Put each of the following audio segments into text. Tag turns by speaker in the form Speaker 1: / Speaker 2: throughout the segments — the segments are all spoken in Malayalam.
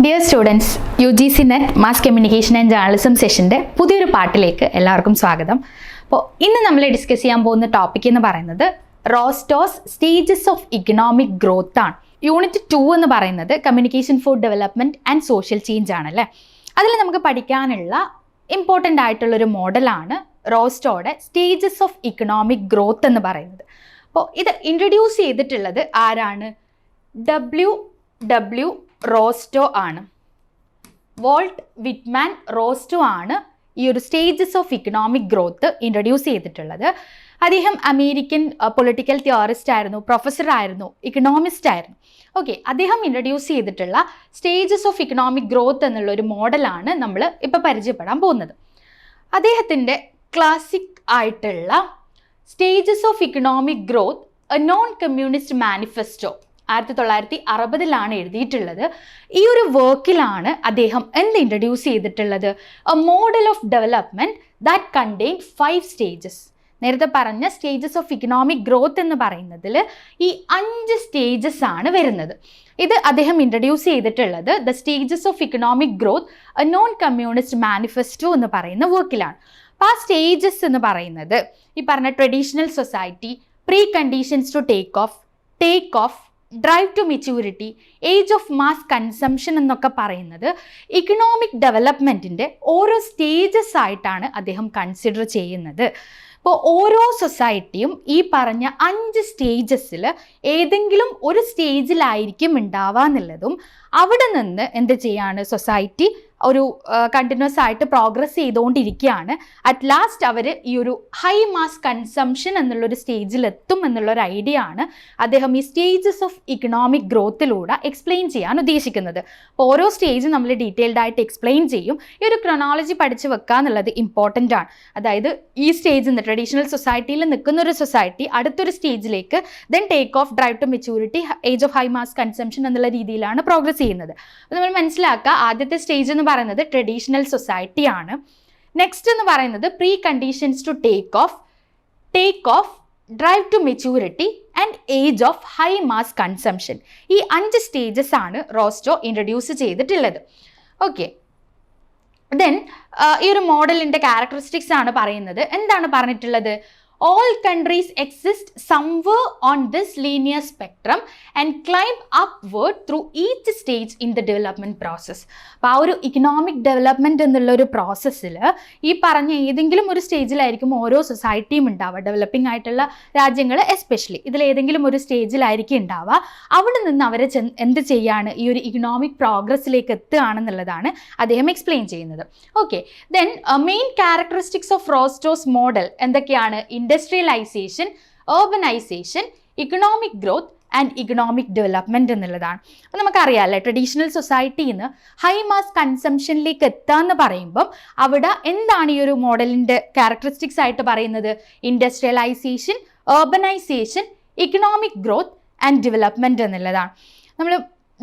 Speaker 1: Dear students, UGC net mass communication and journalism സെഷൻ്റെ പുതിയൊരു പാർട്ടിലേക്ക് എല്ലാവർക്കും സ്വാഗതം. അപ്പോൾ ഇന്ന് നമ്മൾ ഡിസ്കസ് ചെയ്യാൻ പോകുന്ന ടോപ്പിക് എന്ന് പറയുന്നത് റോസ്റ്റോസ് സ്റ്റേജസ് ഓഫ് ഇക്കണോമിക് ഗ്രോത്ത് ആണ്. യൂണിറ്റ് 2 എന്ന് പറയുന്നത് communication for development and social change ആണല്ലേ. അതിൽ നമുക്ക് പഠിക്കാനുള്ള ഇമ്പോർട്ടൻ്റ് ആയിട്ടുള്ളൊരു മോഡലാണ് റോസ്റ്റോയുടെ സ്റ്റേജസ് ഓഫ് ഇക്കണോമിക് ഗ്രോത്ത് എന്ന് പറയുന്നത്. അപ്പോൾ ഇത് ഇൻട്രൊഡ്യൂസ് ചെയ്തിട്ടുള്ളത് ആരാണ്? W റോസ്റ്റോ ആണ്. വോൾട്ട് വിറ്റ്മാൻ റോസ്റ്റോ ആണ് ഈ ഒരു stages of economic growth introduce ചെയ്തിട്ടുള്ളത്. അദ്ദേഹം അമേരിക്കൻ പൊളിറ്റിക്കൽ തിയറിസ്റ്റ് ആയിരുന്നു, പ്രൊഫസർ ആയിരുന്നു, ഇക്കണോമിസ്റ്റ് ആയിരുന്നു. ഓക്കെ, അദ്ദേഹം ഇൻട്രൊഡ്യൂസ് ചെയ്തിട്ടുള്ള സ്റ്റേജസ് ഓഫ് ഇക്കണോമിക് ഗ്രോത്ത് എന്നുള്ളൊരു മോഡലാണ് നമ്മൾ ഇപ്പോൾ പരിചയപ്പെടാൻ പോകുന്നത്. അദ്ദേഹത്തിൻ്റെ ക്ലാസിക് ആയിട്ടുള്ള stages of economic growth A non communist manifesto 1960 എഴുതിയിട്ടുള്ളത്. ഈ ഒരു വർക്കിലാണ് അദ്ദേഹം എന്ത് ഇൻട്രൊഡ്യൂസ് ചെയ്തിട്ടുള്ളത്? A model of development that contain 5 stages. നേരത്തെ പറഞ്ഞ സ്റ്റേജസ് ഓഫ് ഇക്കണോമിക് ഗ്രോത്ത് എന്ന് പറയുന്നതിൽ ഈ 5 സ്റ്റേജസ് ആണ് വരുന്നത്. ഇത് അദ്ദേഹം ഇൻട്രൊഡ്യൂസ് ചെയ്തിട്ടുള്ളത് the stages of economic growth A non communist manifesto എന്ന് പറയുന്ന വർക്കിലാണ്. അപ്പോൾ ആ സ്റ്റേജസ് എന്ന് പറയുന്നത് ഈ പറഞ്ഞ traditional society, pre conditions to take off, drive to maturity, age of mass consumption എന്നൊക്കെ പറയുന്നത് ഇക്കണോമിക് ഡെവലപ്മെൻറ്റിൻ്റെ ഓരോ സ്റ്റേജസ് ആയിട്ടാണ് അദ്ദേഹം കൺസിഡർ ചെയ്യുന്നത്. ഇപ്പോൾ ഓരോ സൊസൈറ്റിയും ഈ പറഞ്ഞ 5 സ്റ്റേജസിൽ ഏതെങ്കിലും ഒരു സ്റ്റേജിലായിരിക്കും ഉണ്ടാവുക എന്നുള്ളതും അവിടെ നിന്ന് എന്ത് ചെയ്യാണ് സൊസൈറ്റി ഒരു കണ്ടിന്യൂസ് ആയിട്ട് പ്രോഗ്രസ് ചെയ്തുകൊണ്ടിരിക്കുകയാണ്. അറ്റ് ലാസ്റ്റ് അവർ ഈ ഒരു ഹൈ മാസ് കൺസംഷൻ എന്നുള്ളൊരു സ്റ്റേജിലെത്തും എന്നുള്ളൊരു ഐഡിയ ആണ് അദ്ദേഹം ഈ സ്റ്റേജസ് ഓഫ് ഇക്കണോമിക് ഗ്രോത്തിലൂടെ എക്സ്പ്ലെയിൻ ചെയ്യാൻ ഉദ്ദേശിക്കുന്നത്. അപ്പോൾ ഓരോ സ്റ്റേജും നമ്മൾ ഡീറ്റെയിൽഡ് ആയിട്ട് എക്സ്പ്ലെയിൻ ചെയ്യും. ഈ ഒരു ക്രൊണോളജി പഠിച്ച് വെക്കുക എന്നുള്ളത് ഇമ്പോർട്ടൻ്റ് ആണ്. അതായത് ഈ സ്റ്റേജിൽ നിന്ന് ട്രഡീഷണൽ സൊസൈറ്റിയിൽ നിൽക്കുന്ന ഒരു സൊസൈറ്റി അടുത്തൊരു സ്റ്റേജിലേക്ക് then take off, drive to maturity, age of high mass consumption എന്നുള്ള രീതിയിലാണ് പ്രോഗ്രസ് ചെയ്യുന്നത്. അപ്പോൾ നമ്മൾ മനസ്സിലാക്കുക, ആദ്യത്തെ സ്റ്റേജ് എന്ന് പറയുന്നത് ട്രഡീഷണൽ സൊസൈറ്റി ആണ്. നെക്സ്റ്റ് എന്ന് പറയുന്നത് pre conditions to take off, drive to maturity and age of high mass consumption. ഈ 5 സ്റ്റേജസ് ആണ് റോസ്റ്റോ ഇൻട്രൊഡ്യൂസ് ചെയ്തിട്ടുള്ളത്. ഓക്കെ, ദെൻ ഈ ഒരു മോഡലിൻ്റെ ക്യാരക്ടറിസ്റ്റിക്സ് ആണ് പറയുന്നത്. എന്താണ് പറഞ്ഞിട്ടുള്ളത്? All countries exist somewhere on this linear spectrum and climb upward through each stage in the development process. അപ്പോൾ ആ ഒരു ഇക്കണോമിക് ഡെവലപ്മെൻറ്റ് എന്നുള്ളൊരു പ്രോസസ്സിൽ ഈ പറഞ്ഞ ഏതെങ്കിലും ഒരു സ്റ്റേജിലായിരിക്കും ഓരോ സൊസൈറ്റിയും ഉണ്ടാവുക. ഡെവലപ്പിംഗ് ആയിട്ടുള്ള രാജ്യങ്ങൾ എസ്പെഷ്യലി ഇതിലേതെങ്കിലും ഒരു സ്റ്റേജിലായിരിക്കും ഉണ്ടാവുക. അവിടെ നിന്ന് അവരെ എന്ത് ചെയ്യാണ് ഈ ഒരു ഇക്കണോമിക് പ്രോഗ്രസ്സിലേക്ക് എത്തുകയാണെന്നുള്ളതാണ് അദ്ദേഹം എക്സ്പ്ലെയിൻ ചെയ്യുന്നത്. Okay, then main characteristics of Rostow's model എന്തൊക്കെയാണ്? Industrialisation, urbanization, economic growth and economic development എന്നുള്ളതാണ്. അപ്പോൾ നമുക്കറിയാമല്ലേ, ട്രഡീഷണൽ സൊസൈറ്റിയിൽ നിന്ന് ഹൈ മാസ് കൺസംഷനിലേക്ക് എത്താമെന്ന് പറയുമ്പം അവിടെ എന്താണ് ഈ ഒരു മോഡലിൻ്റെ ക്യാരക്ടറിസ്റ്റിക്സ് ആയിട്ട് പറയുന്നത്? Industrialisation, urbanization, economic growth and development എന്നുള്ളതാണ്. നമ്മൾ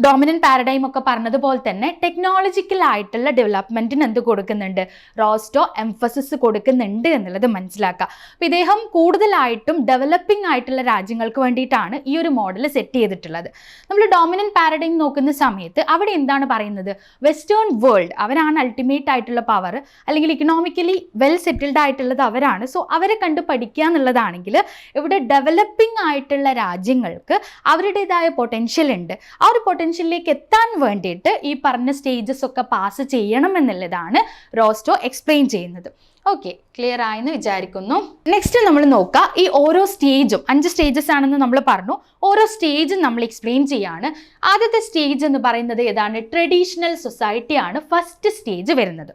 Speaker 1: ഡോമിനൻ്റ് പാരഡൈം ഒക്കെ പറഞ്ഞതുപോലെ തന്നെ ടെക്നോളജിക്കൽ ആയിട്ടുള്ള ഡെവലപ്മെൻറ്റിന് എന്ത് കൊടുക്കുന്നുണ്ട്? റോസ്റ്റോ എംഫസിസ് കൊടുക്കുന്നുണ്ട് എന്നുള്ളത് മനസ്സിലാക്കുക. അപ്പോൾ ഇദ്ദേഹം കൂടുതലായിട്ടും ഡെവലപ്പിംഗ് ആയിട്ടുള്ള രാജ്യങ്ങൾക്ക് വേണ്ടിയിട്ടാണ് ഈ ഒരു മോഡൽ സെറ്റ് ചെയ്തിട്ടുള്ളത്. നമ്മൾ ഡോമിനൻ്റ് പാരഡൈം നോക്കുന്ന സമയത്ത് അവിടെ എന്താണ് പറയുന്നത്? വെസ്റ്റേൺ വേൾഡ് അവരാണ് അൾട്ടിമേറ്റ് ആയിട്ടുള്ള പവർ, അല്ലെങ്കിൽ ഇക്കണോമിക്കലി വെൽ സെറ്റിൽഡ് ആയിട്ടുള്ളത് അവരാണ്. സോ അവരെ കണ്ട് പഠിക്കുക എന്നുള്ളതാണെങ്കിൽ ഇവിടെ ഡെവലപ്പിംഗ് ആയിട്ടുള്ള രാജ്യങ്ങൾക്ക് അവരുടേതായ പൊട്ടൻഷ്യൽ ഉണ്ട്. ആ ഒരു പൊട്ടൻഷ്യലിലേക്ക് എത്താൻ വേണ്ടിയിട്ട് ഈ പറഞ്ഞ സ്റ്റേജസ് ഒക്കെ പാസ് ചെയ്യണം എന്നുള്ളതാണ് റോസ്റ്റോ എക്സ്പ്ലെയിൻ ചെയ്യുന്നത്. ഓക്കെ, ക്ലിയർ ആയെന്ന് വിചാരിക്കുന്നു. നെക്സ്റ്റ് നമ്മൾ നോക്കുക, ഈ ഓരോ സ്റ്റേജും 5 സ്റ്റേജസ് ആണെന്ന് നമ്മൾ പറഞ്ഞു. ഓരോ സ്റ്റേജും നമ്മൾ എക്സ്പ്ലെയിൻ ചെയ്യാണ്. ആദ്യത്തെ സ്റ്റേജ് എന്ന് പറയുന്നത് ഏതാണ്? ട്രഡീഷണൽ സൊസൈറ്റി ആണ് ഫസ്റ്റ് സ്റ്റേജ് വരുന്നത്.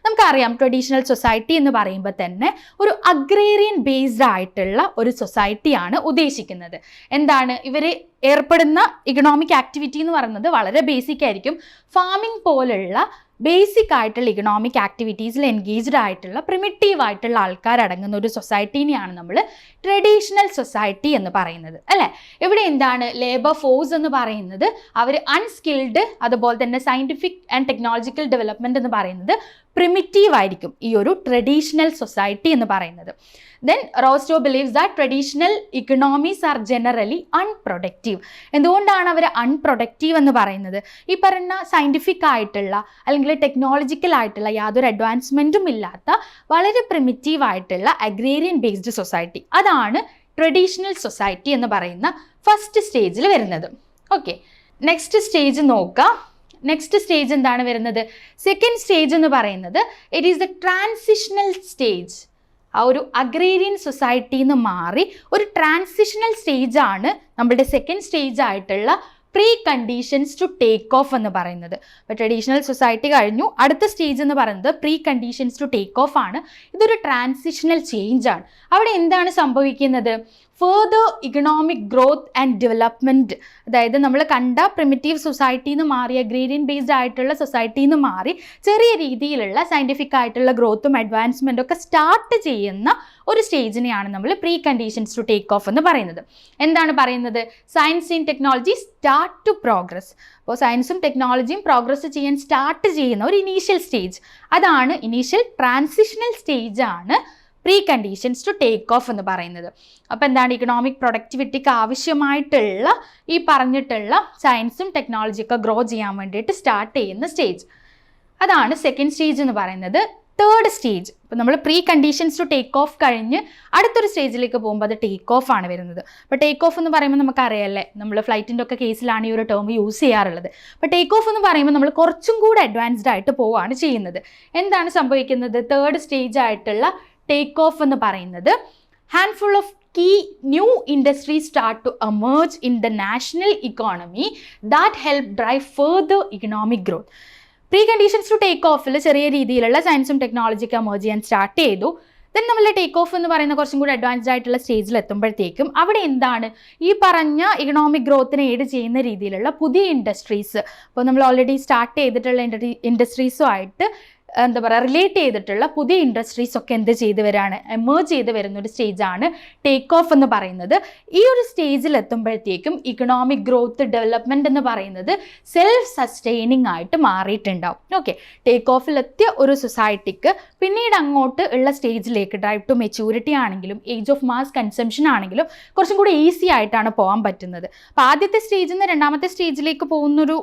Speaker 1: നമുക്കറിയാം, ട്രഡീഷണൽ സൊസൈറ്റി എന്ന് പറയുമ്പോൾ തന്നെ ഒരു അഗ്രേറിയൻ ബേസ്ഡ് ആയിട്ടുള്ള ഒരു സൊസൈറ്റിയാണ് ഉദ്ദേശിക്കുന്നത്. എന്താണ് ഇവർ ഏർപ്പെടുന്ന ഇക്കണോമിക് ആക്ടിവിറ്റി എന്ന് പറയുന്നത് വളരെ ബേസിക് ആയിരിക്കും. ഫാമിംഗ് പോലുള്ള ബേസിക് ആയിട്ടുള്ള ഇക്കണോമിക് ആക്ടിവിറ്റീസിൽ എൻഗേജ്ഡ് ആയിട്ടുള്ള പ്രിമിറ്റീവ് ആയിട്ടുള്ള ആൾക്കാരടങ്ങുന്ന ഒരു സൊസൈറ്റീനെയാണ് നമ്മൾ ട്രഡീഷണൽ സൊസൈറ്റി എന്ന് പറയുന്നത്, അല്ലേ? ഇവിടെ എന്താണ് ലേബർ ഫോഴ്സ് എന്ന് പറയുന്നത്? അവർ അൺസ്കിൽഡ്, അതുപോലെ തന്നെ സയൻറ്റിഫിക് ആൻഡ് ടെക്നോളജിക്കൽ ഡെവലപ്മെൻറ്റ് എന്ന് പറയുന്നത് പ്രിമിറ്റീവ് ആയിരിക്കും ഈ ഒരു ട്രഡീഷണൽ സൊസൈറ്റി എന്ന് പറയുന്നത്. Then Rostow believes that traditional economies are generally unproductive. എന്തുകൊണ്ടാണ് അവർ അൺപ്രൊഡക്റ്റീവ് എന്ന് പറയുന്നത്? ഈ പറഞ്ഞ സയൻറ്റിഫിക് ആയിട്ടുള്ള അല്ലെങ്കിൽ ടെക്നോളജിക്കൽ ആയിട്ടുള്ള യാതൊരു അഡ്വാൻസ്മെൻറ്റും ഇല്ലാത്ത വളരെ പ്രിമിറ്റീവ് ആയിട്ടുള്ള അഗ്രേറിയൻ ബേസ്ഡ് സൊസൈറ്റി, അതാണ് ട്രഡീഷണൽ സൊസൈറ്റി എന്ന് പറയുന്ന ഫസ്റ്റ് സ്റ്റേജിൽ വരുന്നത്. ഓക്കെ, നെക്സ്റ്റ് സ്റ്റേജ് നോക്കാം. നെക്സ്റ്റ് സ്റ്റേജ് എന്താണ് വരുന്നത്? സെക്കൻഡ് സ്റ്റേജ് എന്ന് പറയുന്നത് it is the transitional stage. ആ ഒരു അഗ്രേറിയൻ സൊസൈറ്റിയിൽ നിന്ന് മാറി ഒരു ട്രാൻസിഷണൽ സ്റ്റേജാണ് നമ്മളുടെ സെക്കൻഡ് സ്റ്റേജ് ആയിട്ടുള്ള pre conditions to take off എന്ന് പറയുന്നത്. അപ്പോൾ ട്രഡീഷണൽ സൊസൈറ്റി കഴിഞ്ഞു, അടുത്ത സ്റ്റേജ് എന്ന് പറയുന്നത് pre conditions to take off ആണ്. ഇതൊരു ട്രാൻസിഷണൽ ചേഞ്ചാണ്. അവിടെ എന്താണ് സംഭവിക്കുന്നത്? Further economic growth and development, അതായത് നമ്മൾ കണ്ട പ്രിമിറ്റീവ് സൊസൈറ്റിയിൽ നിന്ന് മാറി അഗ്രേറിയൻ ബേസ്ഡ് ആയിട്ടുള്ള സൊസൈറ്റിയിൽ നിന്ന് മാറി ചെറിയ രീതിയിലുള്ള സയൻറ്റിഫിക് ആയിട്ടുള്ള ഗ്രോത്തും അഡ്വാൻസ്മെൻറ്റും ഒക്കെ സ്റ്റാർട്ട് ചെയ്യുന്ന ഒരു സ്റ്റേജിനെയാണ് നമ്മൾ pre conditions to take off എന്ന് പറയുന്നത്. എന്താണ് പറയുന്നത്? Science and technology start to progress. അപ്പോൾ സയൻസും ടെക്നോളജിയും പ്രോഗ്രസ് ചെയ്യാൻ സ്റ്റാർട്ട് ചെയ്യുന്ന ഒരു ഇനീഷ്യൽ സ്റ്റേജ്, അതാണ് ഇനീഷ്യൽ ട്രാൻസിഷണൽ സ്റ്റേജാണ് pre conditions to take off എന്ന് പറയുന്നത്. അപ്പോൾ എന്താണ്? ഇക്കണോമിക് പ്രൊഡക്ടിവിറ്റിക്ക് ആവശ്യമായിട്ടുള്ള ഈ പറഞ്ഞിട്ടുള്ള സയൻസും ടെക്നോളജിയൊക്കെ ഗ്രോ ചെയ്യാൻ വേണ്ടിയിട്ട് സ്റ്റാർട്ട് ചെയ്യുന്ന സ്റ്റേജ്, അതാണ് സെക്കൻഡ് സ്റ്റേജ് എന്ന് പറയുന്നത്. തേർഡ് സ്റ്റേജ്, ഇപ്പോൾ നമ്മൾ pre conditions to take off കഴിഞ്ഞ് അടുത്തൊരു സ്റ്റേജിലേക്ക് പോകുമ്പോൾ അത് ടേക്ക് ഓഫ് ആണ് വരുന്നത്. അപ്പോൾ ടേക്ക് ഓഫ് എന്ന് പറയുമ്പോൾ നമുക്കറിയാമല്ലേ, നമ്മൾ ഫ്ലൈറ്റിൻ്റെ ഒക്കെ കേസിലാണ് ഈ ഒരു ടേം യൂസ് ചെയ്യാറുള്ളത്. അപ്പോൾ ടേക്ക് ഓഫ് എന്ന് പറയുമ്പോൾ നമ്മൾ കുറച്ചും കൂടെ അഡ്വാൻസ്ഡ് ആയിട്ട് പോവുകയാണ് ചെയ്യുന്നത്. എന്താണ് സംഭവിക്കുന്നത്? തേർഡ് സ്റ്റേജ് ആയിട്ടുള്ള ടേക്ക് ഓഫ് എന്ന് പറയുന്നത് handful of key new industries start to emerge in the national economy that help drive further economic growth. Pre conditions to take ഓഫിൽ ചെറിയ രീതിയിലുള്ള സയൻസും ടെക്നോളജിയൊക്കെ എമേർജ് ചെയ്യാൻ സ്റ്റാർട്ട് ചെയ്തു. ദെൻ നമ്മൾ ടേക്ക് ഓഫ് എന്ന് പറയുന്ന കുറച്ചും കൂടി അഡ്വാൻസ്ഡ് ആയിട്ടുള്ള സ്റ്റേജിൽ എത്തുമ്പോഴത്തേക്കും അവിടെ എന്താണ് ഈ പറഞ്ഞ ഇക്കണോമിക് ഗ്രോത്തിനെ എയ്ഡ് ചെയ്യുന്ന രീതിയിലുള്ള പുതിയ ഇൻഡസ്ട്രീസ്, അപ്പോൾ നമ്മൾ ഓൾറെഡി സ്റ്റാർട്ട് ചെയ്തിട്ടുള്ള ഇൻഡസ്ട്രീസുമായിട്ട് എന്താ പറയുക റിലേറ്റ് ചെയ്തിട്ടുള്ള പുതിയ ഇൻഡസ്ട്രീസ് ഒക്കെ എന്ത് ചെയ്ത് വരാണ്? എമേർജ് ചെയ്ത് വരുന്ന ഒരു സ്റ്റേജാണ് ടേക്ക് ഓഫ് എന്ന് പറയുന്നത്. ഈ ഒരു സ്റ്റേജിൽ എത്തുമ്പോഴത്തേക്കും ഇക്കണോമിക് ഗ്രോത്ത് ഡെവലപ്മെൻറ്റ് എന്ന് പറയുന്നത് സെൽഫ് സസ്റ്റെയിനിങ് ആയിട്ട് മാറിയിട്ടുണ്ടാവും. ഓക്കെ, ടേക്ക് ഓഫിലെത്തിയ ഒരു സൊസൈറ്റിക്ക് പിന്നീട് അങ്ങോട്ട് ഉള്ള സ്റ്റേജിലേക്ക് ഡ്രൈവ് ടു മെച്യൂരിറ്റി ആണെങ്കിലും ഏജ് ഓഫ് മാസ് കൺസംഷൻ ആണെങ്കിലും കുറച്ചും കൂടി ഈസി ആയിട്ടാണ് പോകാൻ പറ്റുന്നത്. അപ്പോൾ ആദ്യത്തെ സ്റ്റേജിൽ നിന്ന് രണ്ടാമത്തെ സ്റ്റേജിലേക്ക് പോകുന്നൊരു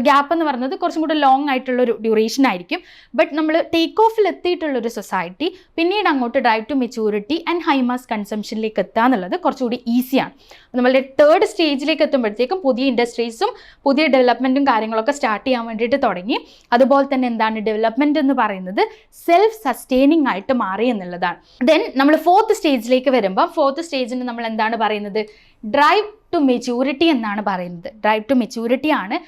Speaker 1: ഗ്യാപ്പ് എന്ന് പറയുന്നത് കുറച്ചും കൂടി ലോങ് ആയിട്ടുള്ളൊരു ഡ്യൂറേഷൻ ആയിരിക്കും. ബട്ട് നമ്മൾ ടേക്ക് ഓഫിൽ എത്തിയിട്ടുള്ളൊരു സൊസൈറ്റി പിന്നീട് അങ്ങോട്ട് drive to maturity and high mass കൺസംഷനിലേക്ക് എത്തുക എന്നുള്ളത് കുറച്ചുകൂടി ഈസിയാണ്. നമ്മളുടെ തേർഡ് സ്റ്റേജിലേക്ക് എത്തുമ്പോഴത്തേക്കും പുതിയ ഇൻഡസ്ട്രീസും പുതിയ ഡെവലപ്മെൻറ്റും കാര്യങ്ങളൊക്കെ സ്റ്റാർട്ട് ചെയ്യാൻ വേണ്ടിയിട്ട് തുടങ്ങി. അതുപോലെ തന്നെ എന്താണ് ഡെവലപ്മെൻറ്റ് എന്ന് പറയുന്നത് സെൽഫ് സസ്റ്റെയിനിങ് ആയിട്ട് മാറി എന്നുള്ളതാണ്. ദെൻ നമ്മൾ ഫോർത്ത് സ്റ്റേജിലേക്ക് വരുമ്പോൾ ഫോർത്ത് സ്റ്റേജിന് നമ്മൾ എന്താണ് പറയുന്നത്? ഡ്രൈവ് ടു മെച്യൂരിറ്റി എന്നാണ് പറയുന്നത്. ഡ്രൈവ് ടു മെച്യൂരിറ്റി ആണ്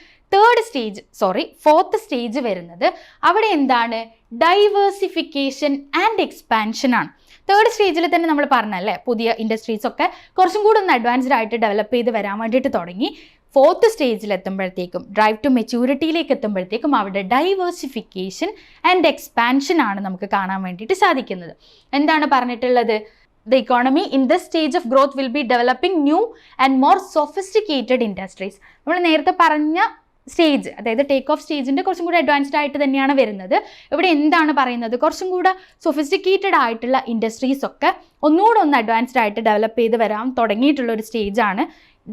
Speaker 1: ഫോർത്ത് സ്റ്റേജ് വരുന്നത്. അവിടെ എന്താണ്? ഡൈവേഴ്സിഫിക്കേഷൻ ആൻഡ് എക്സ്പാൻഷൻ ആണ്. തേർഡ് സ്റ്റേജിൽ തന്നെ നമ്മൾ പറഞ്ഞല്ലേ പുതിയ ഇൻഡസ്ട്രീസ് ഒക്കെ കുറച്ചും കൂടി ഒന്ന് അഡ്വാൻസ്ഡ് ആയിട്ട് ഡെവലപ്പ് ചെയ്ത് വരാൻ വേണ്ടിയിട്ട് തുടങ്ങി. ഫോർത്ത് സ്റ്റേജിൽ എത്തുമ്പോഴത്തേക്കും ഡ്രൈവ് ടു മെച്യൂരിറ്റിയിലേക്ക് എത്തുമ്പോഴത്തേക്കും അവിടെ ഡൈവേഴ്സിഫിക്കേഷൻ ആൻഡ് എക്സ്പാൻഷൻ ആണ് നമുക്ക് കാണാൻ വേണ്ടിയിട്ട് സാധിക്കുന്നത്. എന്താണ് പറഞ്ഞിട്ടുള്ളത്? The economy in this stage of growth will be developing new and more sophisticated industries. നമ്മൾ നേരത്തെ പറഞ്ഞ സ്റ്റേജ്, അതായത് ടേക്ക് ഓഫ് സ്റ്റേജിൻ്റെ കുറച്ചും കൂടി അഡ്വാൻസ്ഡ് ആയിട്ട് തന്നെയാണ് വരുന്നത്. ഇവിടെ എന്താണ് പറയുന്നത്? കുറച്ചും കൂടെ സൊഫിസ്റ്റിക്കേറ്റഡ് ആയിട്ടുള്ള ഇൻഡസ്ട്രീസ് ഒക്കെ ഒന്നുകൂടെ ഒന്ന് അഡ്വാൻസ്ഡ് ആയിട്ട് ഡെവലപ്പ് ചെയ്ത് വരാൻ തുടങ്ങിയിട്ടുള്ള ഒരു സ്റ്റേജാണ്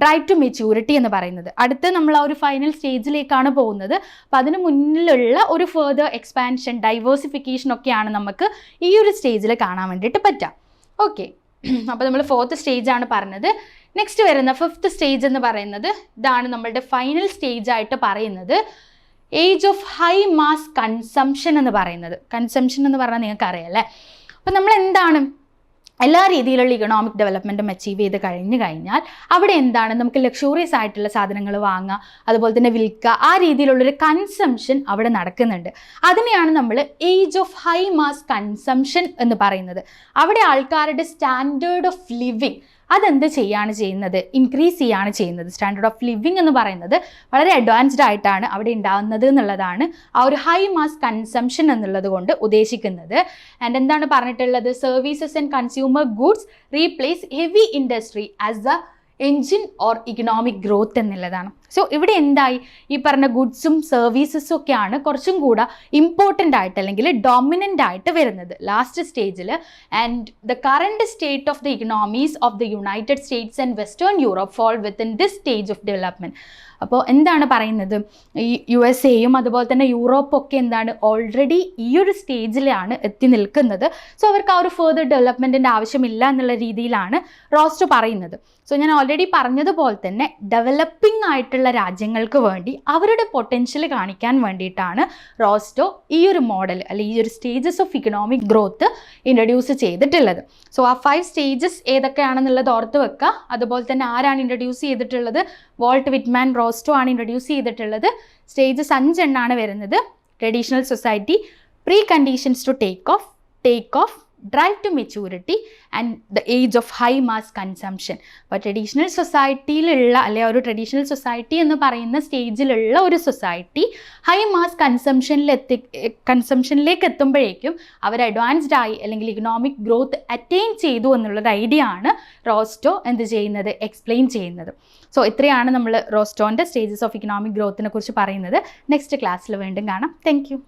Speaker 1: ഡ്രൈവ് ടു മെച്യൂരിറ്റി എന്ന് പറയുന്നത്. അടുത്ത് നമ്മൾ ആ ഒരു ഫൈനൽ സ്റ്റേജിലേക്കാണ് പോകുന്നത്. അപ്പോൾ അതിന് മുന്നിലുള്ള ഒരു ഫെർദർ എക്സ്പാൻഷൻ, ഡൈവേഴ്സിഫിക്കേഷൻ ഒക്കെയാണ് നമുക്ക് ഈ ഒരു സ്റ്റേജിൽ കാണാൻ വേണ്ടിയിട്ട് പറ്റുക. ഓക്കെ, അപ്പോൾ നമ്മൾ ഫോർത്ത് സ്റ്റേജാണ് പറഞ്ഞത്. നെക്സ്റ്റ് വരുന്ന ഫിഫ്ത്ത് സ്റ്റേജ് എന്ന് പറയുന്നത് ഇതാണ് നമ്മളുടെ ഫൈനൽ സ്റ്റേജ് ആയിട്ട് പറയുന്നത് age of high mass consumption എന്ന് പറയുന്നത്. കൺസംഷൻ എന്ന് പറഞ്ഞാൽ നിങ്ങൾക്ക് അറിയാമല്ലേ. അപ്പോൾ നമ്മൾ എന്താണ് എല്ലാ രീതിയിലുള്ള ഇക്കണോമിക് ഡെവലപ്മെൻറ്റും അച്ചീവ് ചെയ്ത് കഴിഞ്ഞാൽ അവിടെ എന്താണ് നമുക്ക് ലക്ഷൂറിയസ് ആയിട്ടുള്ള സാധനങ്ങൾ വാങ്ങുക, അതുപോലെ തന്നെ വിൽക്കുക, ആ രീതിയിലുള്ളൊരു കൺസംഷൻ അവിടെ നടക്കുന്നുണ്ട്. അതിനെയാണ് നമ്മൾ age of high mass consumption എന്ന് പറയുന്നത്. അവിടെ ആൾക്കാരുടെ സ്റ്റാൻഡേർഡ് ഓഫ് ലിവിങ് അതെന്ത് ചെയ്യാണ് ചെയ്യുന്നത്? ഇൻക്രീസ് ചെയ്യാണ് ചെയ്യുന്നത്. സ്റ്റാൻഡേർഡ് ഓഫ് ലിവിങ് എന്ന് പറയുന്നത് വളരെ അഡ്വാൻസ്ഡ് ആയിട്ടാണ് അവിടെ ഉണ്ടാകുന്നത് എന്നുള്ളതാണ് ആ ഒരു ഹൈ മാസ് കൺസംഷൻ എന്നുള്ളത് കൊണ്ട് ഉദ്ദേശിക്കുന്നത്. ആൻഡ് എന്താണ് പറഞ്ഞിട്ടുള്ളത്? Services and consumer goods replace heavy industry as the engine or economic growth എന്നുള്ളതാണ്. സോ ഇവിടെ എന്തായി, ഈ പറഞ്ഞ ഗുഡ്സും സർവീസസും ഒക്കെയാണ് കുറച്ചും കൂടെ ഇമ്പോർട്ടൻ്റ് ആയിട്ട് അല്ലെങ്കിൽ ഡോമിനൻ്റ് ആയിട്ട് വരുന്നത് ലാസ്റ്റ് സ്റ്റേജിൽ. And the current state of the economies of the United States and western Europe fall within this stage of development. അപ്പോൾ എന്താണ് പറയുന്നത്, ഈ USA അതുപോലെ തന്നെ യൂറോപ്പൊക്കെ എന്താണ് ഓൾറെഡി ഈ ഒരു സ്റ്റേജിലാണ് എത്തി നിൽക്കുന്നത്. സോ അവർക്ക് ആ ഒരു ഫെർദർ ഡെവലപ്മെൻറ്റിൻ്റെ ആവശ്യമില്ല എന്നുള്ള രീതിയിലാണ് റോസ്റ്റോ പറയുന്നത്. സോ ഞാൻ ഓൾറെഡി പറഞ്ഞതുപോലെ തന്നെ ഡെവലപ്പിംഗ് ആയിട്ടുള്ള രാജ്യങ്ങൾക്ക് വേണ്ടി അവരുടെ പൊട്ടൻഷ്യൽ കാണിക്കാൻ വേണ്ടിയിട്ടാണ് റോസ്റ്റോ ഈ ഒരു മോഡൽ അല്ലെങ്കിൽ ഈ ഒരു stages of economic growth introduce ചെയ്തിട്ടുള്ളത്. സോ ആ 5 സ്റ്റേജസ് ഏതൊക്കെയാണെന്നുള്ളത് ഓർത്ത് വെക്കുക. അതുപോലെ തന്നെ ആരാണ് ഇൻട്രൊഡ്യൂസ് ചെയ്തിട്ടുള്ളത്, വോൾട്ട് വിറ്റ്മാൻ റോസ്റ്റോ ആണ് ഇൻട്രൊഡ്യൂസ് ചെയ്തിട്ടുള്ളത്. സ്റ്റേജസ് 5 എണ്ണാണ് വരുന്നത്. Traditional society, pre conditions to take off, drive to maturity and the age of high mass consumption. അപ്പോൾ ട്രഡീഷണൽ സൊസൈറ്റിയിലുള്ള അല്ലെങ്കിൽ ഒരു ട്രഡീഷണൽ സൊസൈറ്റി എന്ന് പറയുന്ന സ്റ്റേജിലുള്ള ഒരു സൊസൈറ്റി ഹൈ മാസ് കൺസംഷനിലേക്ക് എത്തുമ്പോഴേക്കും അവർ അഡ്വാൻസ്ഡ് ആയി അല്ലെങ്കിൽ ഇക്കണോമിക് ഗ്രോത്ത് അറ്റൈൻ ചെയ്തു എന്നുള്ളൊരു ഐഡിയ ആണ് റോസ്റ്റോ എന്ത് ചെയ്യുന്നത്, എക്സ്പ്ലെയിൻ ചെയ്യുന്നത്. സോ ഇത്രയാണ് നമ്മൾ റോസ്റ്റോൻ്റെ സ്റ്റേജസ് ഓഫ് ഇക്കണോമിക് ഗ്രോത്തിനെ കുറിച്ച് പറയുന്നത്. നെക്സ്റ്റ് ക്ലാസ്സിൽ വീണ്ടും കാണാം. Thank you.